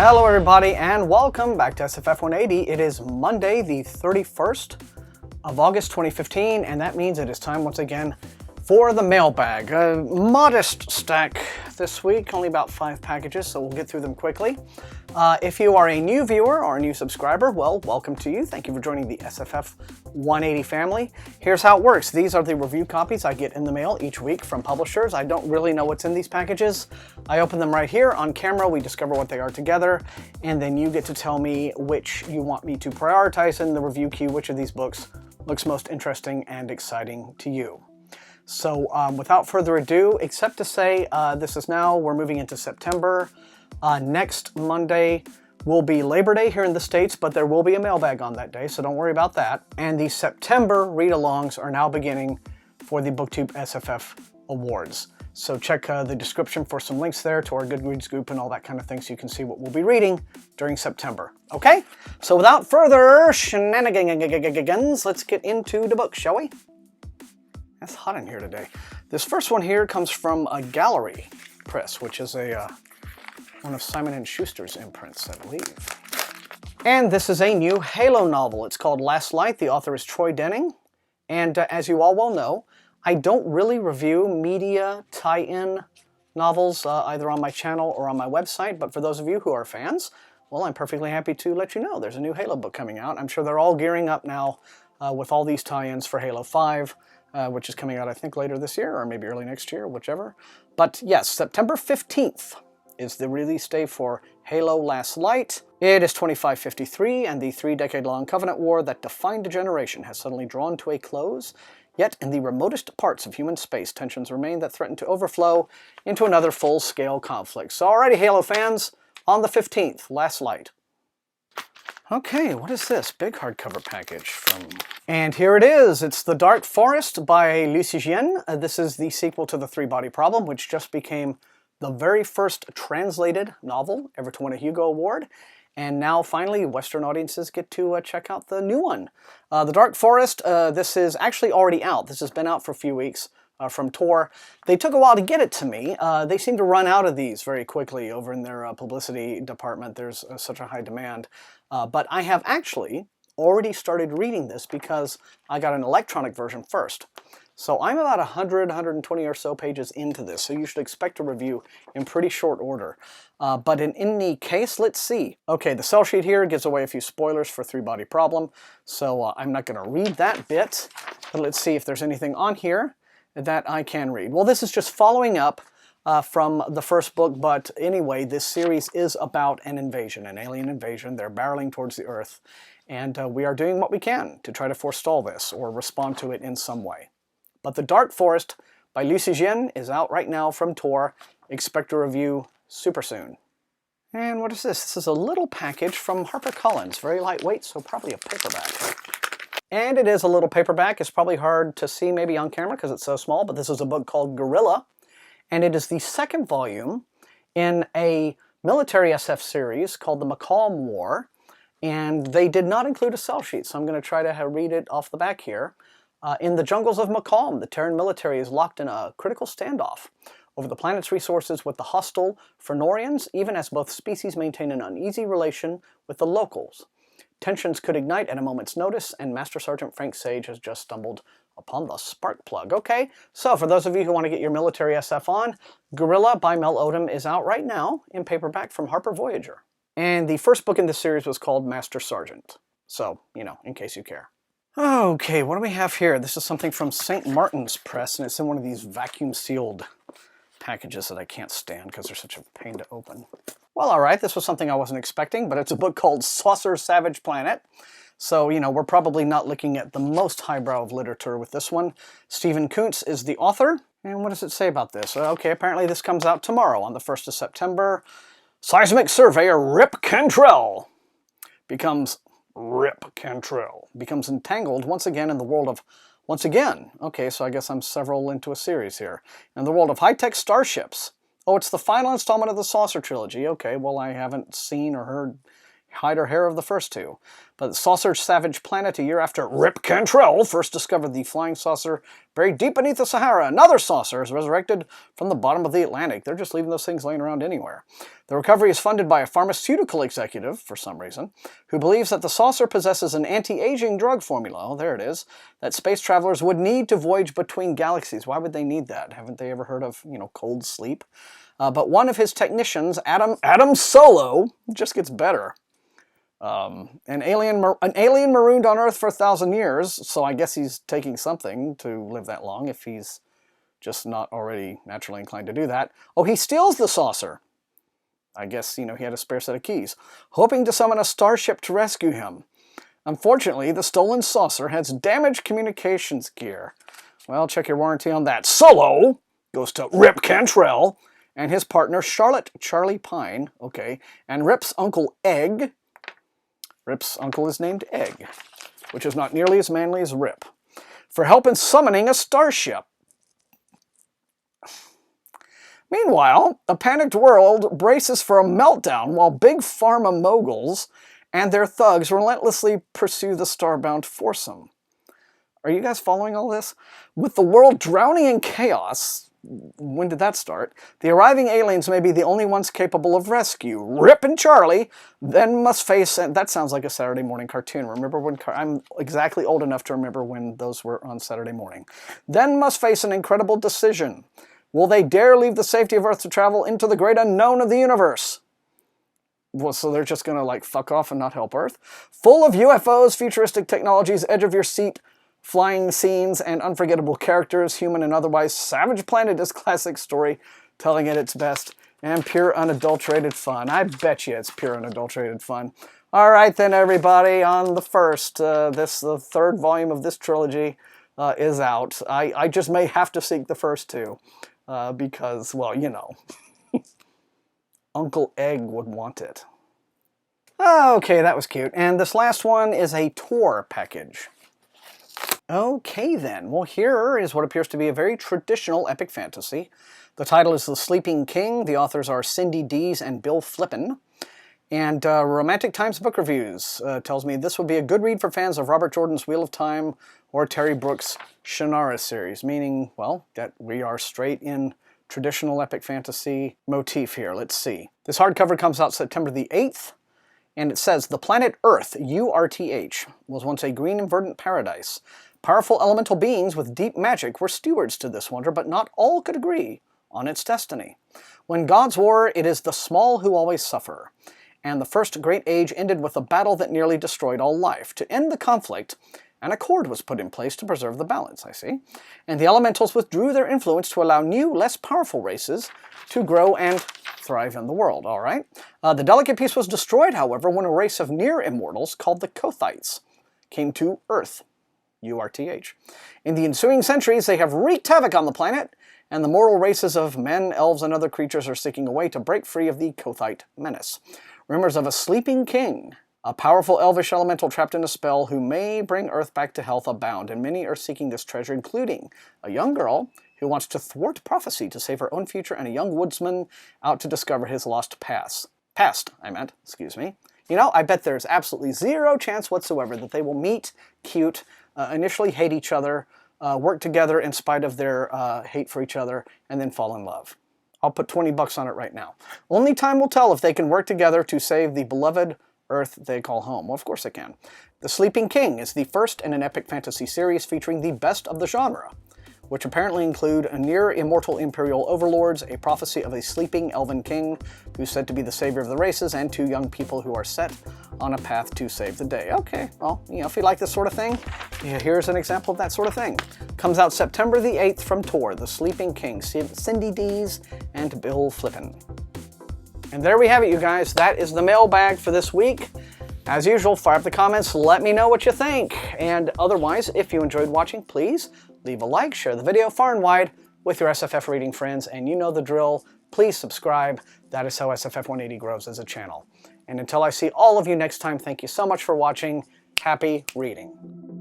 Hello everybody and welcome back to SFF180. It is Monday the 31st of August 2015 and that means it is time once again for the mailbag. A modest stack this week, only about 5 packages, so we'll get through them quickly. If you are a new viewer or a new subscriber, well, welcome to you. Thank you for joining the SFF180 family. Here's how it works. These are the review copies I get in the mail each week from publishers. I don't really know what's in these packages. I open them right here on camera. We discover what they are together, and then you get to tell me which you want me to prioritize in the review queue, which of these books looks most interesting and exciting to you. So without further ado, except to say we're moving into September. Next Monday will be Labor Day here in the States, but there will be a mailbag on that day, so don't worry about that. And the September read-alongs are now beginning for the BookTube SFF Awards. So check the description for some links there to our Goodreads group and all that kind of thing so you can see what we'll be reading during September. Okay? So without further shenanigans, let's get into the book, shall we? It's hot in here today. This first one here comes from a Gallery Press, which is one of Simon & Schuster's imprints, I believe. And this is a new Halo novel. It's called Last Light. The author is Troy Denning. And as you all well know, I don't really review media tie-in novels either on my channel or on my website, but for those of you who are fans, well, I'm perfectly happy to let you know there's a new Halo book coming out. I'm sure they're all gearing up now with all these tie-ins for Halo 5, which is coming out, I think, later this year or maybe early next year, whichever. But yes, September 15th is the release day for Halo Last Light. It is 2553, and the 3-decade-long Covenant War that defined a generation has suddenly drawn to a close. Yet, in the remotest parts of human space, tensions remain that threaten to overflow into another full-scale conflict. So alrighty, Halo fans, on the 15th, Last Light. Okay, what is this? Big hardcover package from... And here it is. It's The Dark Forest by Lucy Gien. This is the sequel to The Three-Body Problem, which just became the very first translated novel ever to win a Hugo Award. And now, finally, Western audiences get to check out the new one. The Dark Forest, this is actually already out. This has been out for a few weeks from Tor. They took a while to get it to me. They seem to run out of these very quickly over in their publicity department. There's such a high demand. But I have actually already started reading this because I got an electronic version first. So I'm about 100, 120 or so pages into this, so you should expect a review in pretty short order. But in any case, let's see. Okay, the sell sheet here gives away a few spoilers for Three-Body Problem, so I'm not going to read that bit, but let's see if there's anything on here that I can read. Well, this is just following up from the first book, but anyway, this series is about an invasion, an alien invasion. They're barreling towards the Earth, and we are doing what we can to try to forestall this or respond to it in some way. But The Dark Forest by Lucy Gien is out right now from Tor. Expect a review super soon. And what is this? This is a little package from HarperCollins. Very lightweight, so probably a paperback. And it is a little paperback. It's probably hard to see maybe on camera because it's so small, but this is a book called Guerrilla. And it is the second volume in a military SF series called The Macalm War. And they did not include a sell sheet, so I'm going to try to read it off the back here. In the jungles of Macalm, the Terran military is locked in a critical standoff over the planet's resources with the hostile Fëanorians, even as both species maintain an uneasy relation with the locals. Tensions could ignite at a moment's notice, and Master Sergeant Frank Sage has just stumbled upon the spark plug. Okay, so for those of you who want to get your military SF on, Guerrilla by Mel Odom is out right now in paperback from Harper Voyager. And the first book in this series was called Master Sergeant. So, you know, in case you care. Okay, what do we have here? This is something from St. Martin's Press, and it's in one of these vacuum-sealed packages that I can't stand because they're such a pain to open. Well, all right, this was something I wasn't expecting, but it's a book called Saucer Savage Planet. So, you know, we're probably not looking at the most highbrow of literature with this one. Stephen Kuntz is the author. And what does it say about this? Okay, apparently this comes out tomorrow on the 1st of September. Seismic surveyor Rip Cantrell becomes entangled once again in the world of... Once again. Okay, so I guess I'm several into a series here. In the world of high-tech starships. Oh, it's the final installment of the Saucer trilogy. Okay, well, I haven't seen or heard hide or hair of the first two. But the saucer savage planet, a year after Rip Cantrell first discovered the flying saucer buried deep beneath the Sahara, another saucer is resurrected from the bottom of the Atlantic. They're just leaving those things laying around anywhere. The recovery is funded by a pharmaceutical executive, for some reason, who believes that the saucer possesses an anti-aging drug formula, oh, there it is, that space travelers would need to voyage between galaxies. Why would they need that? Haven't they ever heard of, cold sleep? But one of his technicians, Adam Solo, just gets better. An alien marooned on Earth for 1,000 years, so I guess he's taking something to live that long if he's just not already naturally inclined to do that. Oh, he steals the saucer. I guess, he had a spare set of keys, hoping to summon a starship to rescue him. Unfortunately, the stolen saucer has damaged communications gear. Well, check your warranty on that. Solo goes to Rip Cantrell and his partner, Charlotte Charlie Pine, okay, and Rip's uncle Egg. Rip's uncle is named Egg, which is not nearly as manly as Rip, for help in summoning a starship. Meanwhile, a panicked world braces for a meltdown while big pharma moguls and their thugs relentlessly pursue the starbound foursome. Are you guys following all this? With the world drowning in chaos, when did that start? The arriving aliens may be the only ones capable of rescue. Rip and Charlie then must face, and that sounds like a Saturday morning cartoon. Remember when, I'm exactly old enough to remember when those were on Saturday morning. Then must face an incredible decision. Will they dare leave the safety of Earth to travel into the great unknown of the universe? Well, so they're just gonna fuck off and not help Earth? Full of UFOs, futuristic technologies, edge of your seat, flying scenes, and unforgettable characters, human and otherwise, Savage Planet is classic story, telling it its best, and pure unadulterated fun. I bet you it's pure unadulterated fun. All right then, everybody, on the 1st, the third volume of this trilogy is out. I just may have to seek the first two, because, well, Uncle Egg would want it. Okay, that was cute. And this last one is a tour package. Okay then, well here is what appears to be a very traditional epic fantasy. The title is The Sleeping King. The authors are Cindy Dees and Bill Flippin. And Romantic Times Book Reviews tells me this would be a good read for fans of Robert Jordan's Wheel of Time or Terry Brooks' Shannara series, meaning, well, that we are straight in traditional epic fantasy motif here. Let's see. This hardcover comes out September the 8th. And it says, the planet Earth, URTH, was once a green and verdant paradise. Powerful elemental beings with deep magic were stewards to this wonder, but not all could agree on its destiny. When gods war, it is the small who always suffer. And the first great age ended with a battle that nearly destroyed all life. To end the conflict, an accord was put in place to preserve the balance, I see. And the elementals withdrew their influence to allow new, less powerful races to grow and thrive in the world, all right? The delicate peace was destroyed, however, when a race of near-immortals called the Kothites came to Earth, URTH. In the ensuing centuries, they have wreaked havoc on the planet, and the mortal races of men, elves, and other creatures are seeking a way to break free of the Kothite menace. Rumors of a sleeping king, a powerful elvish elemental trapped in a spell who may bring Earth back to health, abound, and many are seeking this treasure, including a young girl who wants to thwart prophecy to save her own future, and a young woodsman out to discover his lost past. Excuse me. I bet there's absolutely zero chance whatsoever that they will meet, cute, initially hate each other, work together in spite of their hate for each other, and then fall in love. I'll put 20 bucks on it right now. Only time will tell if they can work together to save the beloved Earth they call home. Well, of course they can. The Sleeping King is the first in an epic fantasy series featuring the best of the genre, which apparently include a near-immortal imperial overlords, a prophecy of a sleeping elven king who's said to be the savior of the races, and two young people who are set on a path to save the day. Okay, well, if you like this sort of thing, here's an example of that sort of thing. Comes out September the 8th from Tor, The Sleeping King, Cindy Dees and Bill Flippin. And there we have it, you guys. That is the mailbag for this week. As usual, fire up the comments, let me know what you think. And otherwise, if you enjoyed watching, please leave a like, share the video far and wide with your SFF reading friends, and you know the drill. Please subscribe. That is how SFF180 grows as a channel. And until I see all of you next time, thank you so much for watching. Happy reading.